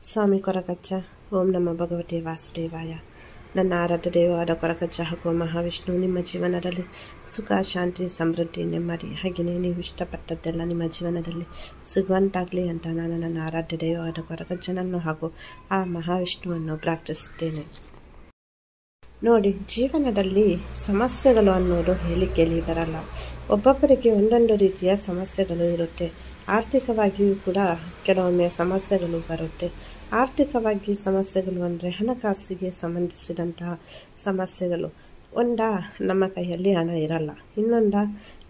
ಸ್ವಾಮಿ ಕೊರಗಜ್ಜ. ಓಂ ನಮ ಭಗವತೆ ವಾಸುದೇವಾಯ. ನನ್ನ ಆರಾಧ್ಯ ದೇವವಾದ ಕೊರಗಜ್ಜ ಹಾಗೂ ಮಹಾವಿಷ್ಣು ನಿಮ್ಮ ಜೀವನದಲ್ಲಿ ಸುಖ, ಶಾಂತಿ, ಸಮೃದ್ಧಿ, ನೆಮ್ಮದಿ ಹಾಗೆಯೇ ನೀವು ಇಷ್ಟಪಟ್ಟದ್ದೆಲ್ಲ ನಿಮ್ಮ ಜೀವನದಲ್ಲಿ ಸಿಗುವಂತಾಗಲಿ ಅಂತ ನಾನು ನನ್ನ ಆರಾಧ್ಯ ದೇವವಾದ ಕೊರಗಜ್ಜನನ್ನು ಹಾಗೂ ಆ ಮಹಾವಿಷ್ಣುವನ್ನು ಪ್ರಾರ್ಥಿಸುತ್ತೇನೆ. ನೋಡಿ, ಜೀವನದಲ್ಲಿ ಸಮಸ್ಯೆಗಳು ಅನ್ನೋದು ಹೇಳಿಕೆಯಲ್ಲಿ ಬರಲ್ಲ. ಒಬ್ಬೊಬ್ಬರಿಗೆ ಒಂದೊಂದು ರೀತಿಯ ಸಮಸ್ಯೆಗಳು ಇರುತ್ತೆ. ಆರ್ಥಿಕವಾಗಿಯೂ ಕೂಡ ಕೆಲವೊಮ್ಮೆ ಸಮಸ್ಯೆಗಳು ಬರುತ್ತೆ. ಆರ್ಥಿಕವಾಗಿ ಸಮಸ್ಯೆಗಳು ಅಂದರೆ ಹಣಕಾಸಿಗೆ ಸಂಬಂಧಿಸಿದಂತಹ ಸಮಸ್ಯೆಗಳು. ನಮ್ಮ ಕೈಯಲ್ಲಿ ಹಣ ಇರಲ್ಲ.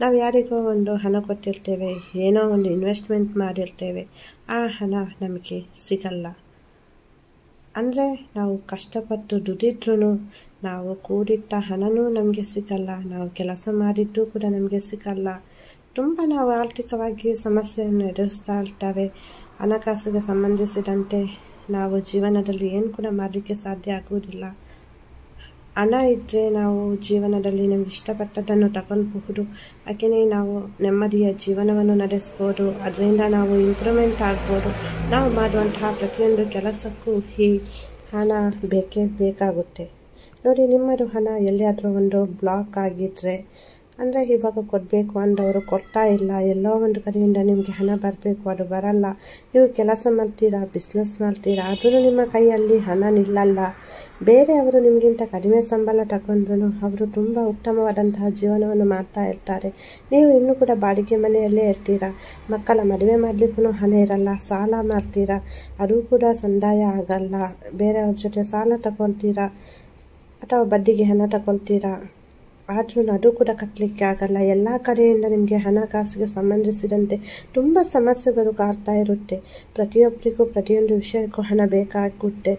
ನಾವು ಯಾರಿಗೋ ಒಂದು ಹಣ ಕೊಟ್ಟಿರ್ತೇವೆ, ಏನೋ ಒಂದು ಇನ್ವೆಸ್ಟ್ಮೆಂಟ್ ಮಾಡಿರ್ತೇವೆ, ಆ ಹಣ ನಮಗೆ ಸಿಗಲ್ಲ. ಅಂದರೆ ನಾವು ಕಷ್ಟಪಟ್ಟು ದುಡಿದ್ರೂ ನಾವು ಕೂಡಿಟ್ಟ ಹಣನೂ ನಮಗೆ ಸಿಗಲ್ಲ, ನಾವು ಕೆಲಸ ಮಾಡಿದ್ದು ಕೂಡ ನಮಗೆ ಸಿಗಲ್ಲ. ತುಂಬ ನಾವು ಆರ್ಥಿಕವಾಗಿ ಸಮಸ್ಯೆಯನ್ನು ಎದುರಿಸ್ತಾ ಇರ್ತೇವೆ. ಹಣಕಾಸಿಗೆ ಸಂಬಂಧಿಸಿದಂತೆ ನಾವು ಜೀವನದಲ್ಲಿ ಏನು ಕೂಡ ಮಾಡಲಿಕ್ಕೆ ಸಾಧ್ಯ ಆಗುವುದಿಲ್ಲ. ಹಣ ಇದ್ದರೆ ನಾವು ಜೀವನದಲ್ಲಿ ನಮ್ಗೆ ಇಷ್ಟಪಟ್ಟದ್ದನ್ನು ತಗೊಳ್ಬಹುದು. ಹಾಗೆಯೇ ನಾವು ನೆಮ್ಮದಿಯ ಜೀವನವನ್ನು ನಡೆಸ್ಬೋದು. ಅದರಿಂದ ನಾವು ಇಂಪ್ರೂವ್ಮೆಂಟ್ ಆಗ್ಬೋದು. ನಾವು ಮಾಡುವಂತಹ ಪ್ರತಿಯೊಂದು ಕೆಲಸಕ್ಕೂ ಈ ಹಣ ಬೇಕಾಗುತ್ತೆ. ನೋಡಿ, ನಿಮ್ಮದು ಹಣ ಎಲ್ಲಿಯಾದರೂ ಒಂದು ಬ್ಲಾಕ್ ಆಗಿದ್ದರೆ, ಅಂದರೆ ಇವಾಗ ಕೊಡಬೇಕು ಅಂದವರು ಕೊಡ್ತಾ ಇಲ್ಲ, ಎಲ್ಲೋ ಒಂದು ಕಡೆಯಿಂದ ನಿಮಗೆ ಹಣ ಬರಬೇಕು, ಅದು ಬರಲ್ಲ. ನೀವು ಕೆಲಸ ಮಾಡ್ತೀರಾ, ಬಿಸ್ನೆಸ್ ಮಾಡ್ತೀರಾ, ಆದರೂ ನಿಮ್ಮ ಕೈಯಲ್ಲಿ ಹಣ ನಿಲ್ಲಲ್ಲ. ಬೇರೆಯವರು ನಿಮಗಿಂತ ಕಡಿಮೆ ಸಂಬಳ ತಗೊಂಡ್ರು ಅವರು ತುಂಬ ಉತ್ತಮವಾದಂತಹ ಜೀವನವನ್ನು ಮಾಡ್ತಾ ಇರ್ತಾರೆ. ನೀವು ಇನ್ನೂ ಕೂಡ ಬಾಡಿಗೆ ಮನೆಯಲ್ಲೇ ಇರ್ತೀರಾ. ಮಕ್ಕಳ ಮದುವೆ ಮಾಡಲಿಕ್ಕೂ ಹಣ ಇರಲ್ಲ, ಸಾಲ ಮಾಡ್ತೀರಾ, ಅದು ಕೂಡ ಸಂದಾಯ ಆಗಲ್ಲ. ಬೇರೆಯವ್ರ ಜೊತೆ ಸಾಲ ತಗೊಳ್ತೀರಾ ಅಥವಾ ಬಡ್ಡಿಗೆ ಹಣ ತಗೊಳ್ತೀರಾ, ಆದ್ರೂ ಅದು ಕೂಡ ಕಟ್ಟಲಿಕ್ಕೆ ಆಗಲ್ಲ. ಎಲ್ಲ ಕಡೆಯಿಂದ ನಿಮಗೆ ಹಣಕಾಸಿಗೆ ಸಂಬಂಧಿಸಿದಂತೆ ತುಂಬ ಸಮಸ್ಯೆಗಳು ಕಾಡ್ತಾ ಇರುತ್ತೆ. ಪ್ರತಿಯೊಬ್ಬರಿಗೂ ಪ್ರತಿಯೊಂದು ವಿಷಯಕ್ಕೂ ಹಣ ಬೇಕಾಗುತ್ತೆ.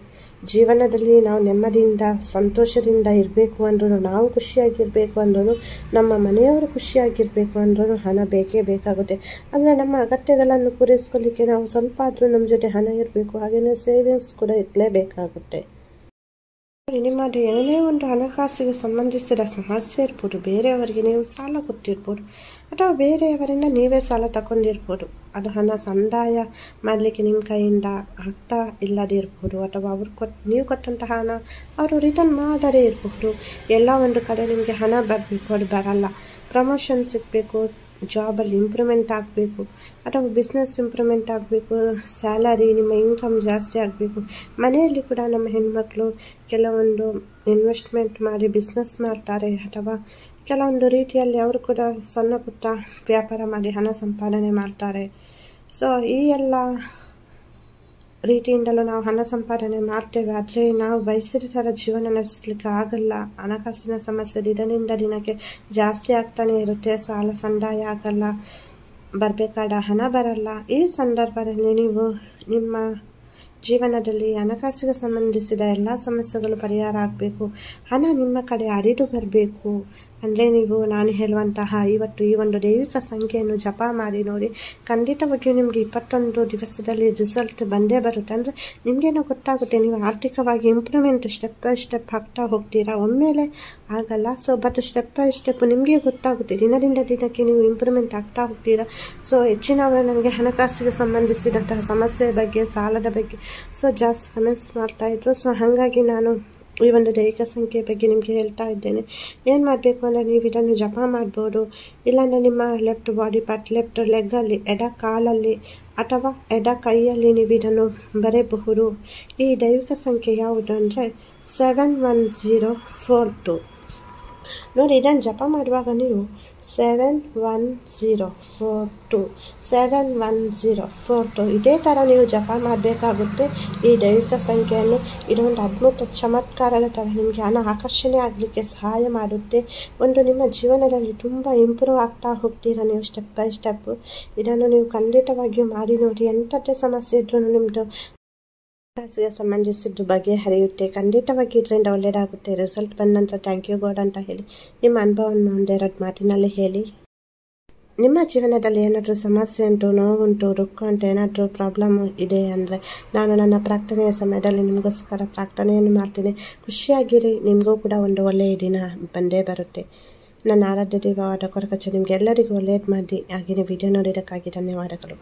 ಜೀವನದಲ್ಲಿ ನಾವು ನೆಮ್ಮದಿಯಿಂದ ಸಂತೋಷದಿಂದ ಇರಬೇಕು ಅಂದ್ರೂ, ನಾವು ಖುಷಿಯಾಗಿರಬೇಕು ಅಂದ್ರೂ, ನಮ್ಮ ಮನೆಯವರು ಖುಷಿಯಾಗಿರಬೇಕು ಅಂದ್ರೂ ಹಣ ಬೇಕಾಗುತ್ತೆ. ಅಂದರೆ ನಮ್ಮ ಅಗತ್ಯಗಳನ್ನು ಪೂರೈಸ್ಕೊಳ್ಳಿಕ್ಕೆ ನಾವು ಸ್ವಲ್ಪ ಆದರೂ ನಮ್ಮ ಜೊತೆ ಹಣ ಇರಬೇಕು. ಹಾಗೆಯೇ ಸೇವಿಂಗ್ಸ್ ಕೂಡ ಇರಲೇಬೇಕಾಗುತ್ತೆ. ನಿಮ್ಮದು ಏನೇ ಒಂದು ಹಣಕಾಸಿಗೆ ಸಂಬಂಧಿಸಿದ ಸಮಸ್ಯೆ ಇರ್ಬೋದು, ಬೇರೆಯವರಿಗೆ ನೀವು ಸಾಲ ಕೊಟ್ಟಿರ್ಬೋದು ಅಥವಾ ಬೇರೆಯವರಿಂದ ನೀವೇ ಸಾಲ ತಗೊಂಡಿರ್ಬೋದು. ಅದು ಹಣ ಸಂದಾಯ ಮಾಡಲಿಕ್ಕೆ ನಿಮ್ಮ ಕೈಯಿಂದ ಆಗ್ತಾ ಇಲ್ಲದೇ ಇರ್ಬೋದು, ಅಥವಾ ನೀವು ಕೊಟ್ಟಂತಹ ಹಣ ಅವರು ರಿಟರ್ನ್ ಮಾಡದೇ ಇರಬಹುದು. ಎಲ್ಲ ಒಂದು ಕಡೆ ನಿಮಗೆ ಹಣ ಬರಬೇಕು, ಅದು ಬರಲ್ಲ. ಪ್ರಮೋಷನ್ ಸಿಗಬೇಕು, ಜಾಬಲ್ಲಿ ಇಂಪ್ರೂವ್ಮೆಂಟ್ ಆಗಬೇಕು, ಅಥವಾ ಬಿಸ್ನೆಸ್ ಇಂಪ್ರೂವ್ಮೆಂಟ್ ಆಗಬೇಕು, ಸ್ಯಾಲರಿ ನಿಮ್ಮ ಇನ್ಕಮ್ ಜಾಸ್ತಿ ಆಗಬೇಕು. ಮನೆಯಲ್ಲಿ ಕೂಡ ನಮ್ಮ ಹೆಣ್ಮಕ್ಳು ಕೆಲವೊಂದು ಇನ್ವೆಸ್ಟ್ಮೆಂಟ್ ಮಾಡಿ ಬಿಸ್ನೆಸ್ ಮಾಡ್ತಾರೆ, ಅಥವಾ ಕೆಲವೊಂದು ರೀತಿಯಲ್ಲಿ ಅವರು ಕೂಡ ಸಣ್ಣ ಪುಟ್ಟ ವ್ಯಾಪಾರ ಮಾಡಿ ಹಣ ಸಂಪಾದನೆ ಮಾಡ್ತಾರೆ. ಸೊ ಈ ಎಲ್ಲ ರೀತಿಯಿಂದಲೂ ನಾವು ಹಣ ಸಂಪಾದನೆ ಮಾಡ್ತೇವೆ. ಆದರೆ ನಾವು ಬಯಸಿದ ಥರ ಜೀವನ ನಡೆಸಲಿಕ್ಕೆ ಆಗಲ್ಲ. ಹಣಕಾಸಿನ ಸಮಸ್ಯೆ ದಿನದಿಂದ ದಿನಕ್ಕೆ ಜಾಸ್ತಿ ಆಗ್ತಾನೆ ಇರುತ್ತೆ. ಸಾಲ ಸಂದಾಯ ಆಗಲ್ಲ, ಬರಬೇಕಾದ ಹಣ ಬರಲ್ಲ. ಈ ಸಂದರ್ಭದಲ್ಲಿ ನೀವು ನಿಮ್ಮ ಜೀವನದಲ್ಲಿ ಹಣಕಾಸಿಗೆ ಸಂಬಂಧಿಸಿದ ಎಲ್ಲ ಸಮಸ್ಯೆಗಳು ಪರಿಹಾರ ಆಗಬೇಕು. ಹಣ ನಿಮ್ಮ ಕಡೆ ಹರಿದು ಬರಬೇಕು ಅಂದರೆ ನೀವು ನಾನು ಹೇಳುವಂತಹ ಇವತ್ತು ಈ ಒಂದು ದೈವಿಕ ಸಂಖ್ಯೆಯನ್ನು ಜಪ ಮಾಡಿ ನೋಡಿ. ಖಂಡಿತವಾಗಿಯೂ ನಿಮಗೆ 21 ದಿವಸದಲ್ಲಿ ರಿಸಲ್ಟ್ ಬಂದೇ ಬರುತ್ತೆ. ಅಂದರೆ ನಿಮಗೇನೋ ಗೊತ್ತಾಗುತ್ತೆ, ನೀವು ಆರ್ಥಿಕವಾಗಿ ಇಂಪ್ರೂವ್ಮೆಂಟ್ ಸ್ಟೆಪ್ ಬೈ ಸ್ಟೆಪ್ ಆಗ್ತಾ ಹೋಗ್ತೀರಾ. ಒಮ್ಮೆಲೆ ಆಗಲ್ಲ. So but step by step ನಿಮಗೆ ಗೊತ್ತಾಗುತ್ತೆ. ದಿನದಿಂದ ದಿನಕ್ಕೆ ನೀವು ಇಂಪ್ರೂವ್ಮೆಂಟ್ ಆಗ್ತಾ ಹೋಗ್ತೀರಾ. ಸೊ ಹೆಚ್ಚಿನವರು ನನಗೆ ಹಣಕಾಸಿಗೆ ಸಂಬಂಧಿಸಿದಂತಹ ಸಮಸ್ಯೆ ಬಗ್ಗೆ, ಸಾಲದ ಬಗ್ಗೆ ಜಾಸ್ತಿ ಕಮೆಂಟ್ಸ್ ಮಾಡ್ತಾಯಿದ್ರು. ಸೊ ಹಾಗಾಗಿ ನಾನು ಈ ಒಂದು ದೈಹಿಕ ಸಂಖ್ಯೆ ಬಗ್ಗೆ ನಿಮಗೆ ಹೇಳ್ತಾ ಇದ್ದೇನೆ. ಏನು ಮಾಡಬೇಕು ಅಂದರೆ ನೀವು ಇದನ್ನು ಜಪ ಮಾಡ್ಬೋದು. ಇಲ್ಲಾಂದರೆ ನಿಮ್ಮ ಲೆಫ್ಟ್ ಬಾಡಿ ಪಾರ್ಟ್, ಲೆಫ್ಟ್ ಲೆಗ್ಗಲ್ಲಿ, ಎಡ ಕಾಲಲ್ಲಿ ಅಥವಾ ಎಡ ಕೈಯಲ್ಲಿ ನೀವು ಇದನ್ನು ಬರೆಯಬಹುದು. ಈ ದೈವಿಕ ಸಂಖ್ಯೆ ಯಾವುದು ಅಂದರೆ 71042. ನೋಡಿ, ಇದನ್ನು ಜಪ ಮಾಡುವಾಗ ನೀವು 71042 ಇದೇ ಥರ ನೀವು ಜಪ ಮಾಡಬೇಕಾಗುತ್ತೆ. ಈ ದೈವಿಕ ಸಂಖ್ಯೆಯನ್ನು ಇದೊಂದು ಅದ್ಭುತ ಚಮತ್ಕಾರದ ಥರ ನಿಮಗೆ ಹಣ ಆಕರ್ಷಣೆ ಆಗಲಿಕ್ಕೆ ಸಹಾಯ ಮಾಡುತ್ತೆ. ನಿಮ್ಮ ಜೀವನದಲ್ಲಿ ತುಂಬ ಇಂಪ್ರೂವ್ ಆಗ್ತಾ ಹೋಗ್ತೀರಾ ನೀವು ಸ್ಟೆಪ್ ಬೈ ಸ್ಟೆಪ್. ಇದನ್ನು ನೀವು ಖಂಡಿತವಾಗಿಯೂ ಮಾಡಿ ನೋಡಿ. ಎಂಥದ್ದೇ ಸಮಸ್ಯೆ ಇದ್ರೂ ನಿಮ್ಮದು ಹಣಕಾಸಿಗೆ ಸಂಬಂಧಿಸಿದ್ದು ಬಗೆಹರಿಯುತ್ತೆ. ಖಂಡಿತವಾಗಿ ಇದರಿಂದ ಒಳ್ಳೆಯದಾಗುತ್ತೆ. ರಿಸಲ್ಟ್ ಬಂದ ನಂತರ ಥ್ಯಾಂಕ್ ಯು ಗಾಡ್ ಅಂತ ಹೇಳಿ ನಿಮ್ಮ ಅನುಭವವನ್ನು ಒಂದೆರಡು ಮಾತಿನಲ್ಲಿ ಹೇಳಿ. ನಿಮ್ಮ ಜೀವನದಲ್ಲಿ ಏನಾದರೂ ಸಮಸ್ಯೆ ಉಂಟು, ನೋವುಂಟು, ದುಃಖ ಉಂಟು, ಏನಾದರೂ ಪ್ರಾಬ್ಲಮ್ ಇದೆ ಅಂದರೆ ನಾನು ನನ್ನ ಪ್ರಾರ್ಥನೆಯ ಸಮಯದಲ್ಲಿ ನಿಮಗೋಸ್ಕರ ಪ್ರಾರ್ಥನೆಯನ್ನು ಮಾಡ್ತೀನಿ. ಖುಷಿಯಾಗಿರಿ. ನಿಮಗೂ ಕೂಡ ಒಂದು ಒಳ್ಳೆಯ ದಿನ ಬಂದೇ ಬರುತ್ತೆ. ನನ್ನ ಆರಾಧ್ಯ ದೇವವಾದ ಕೊರಗಜ್ಜ ನಿಮಗೆಲ್ಲರಿಗೂ ಒಳ್ಳೆಯದು ಮಾಡಿ. ಹಾಗೆಯೇ ವಿಡಿಯೋ ನೋಡಿದ್ದಕ್ಕಾಗಿ ಧನ್ಯವಾದಗಳು.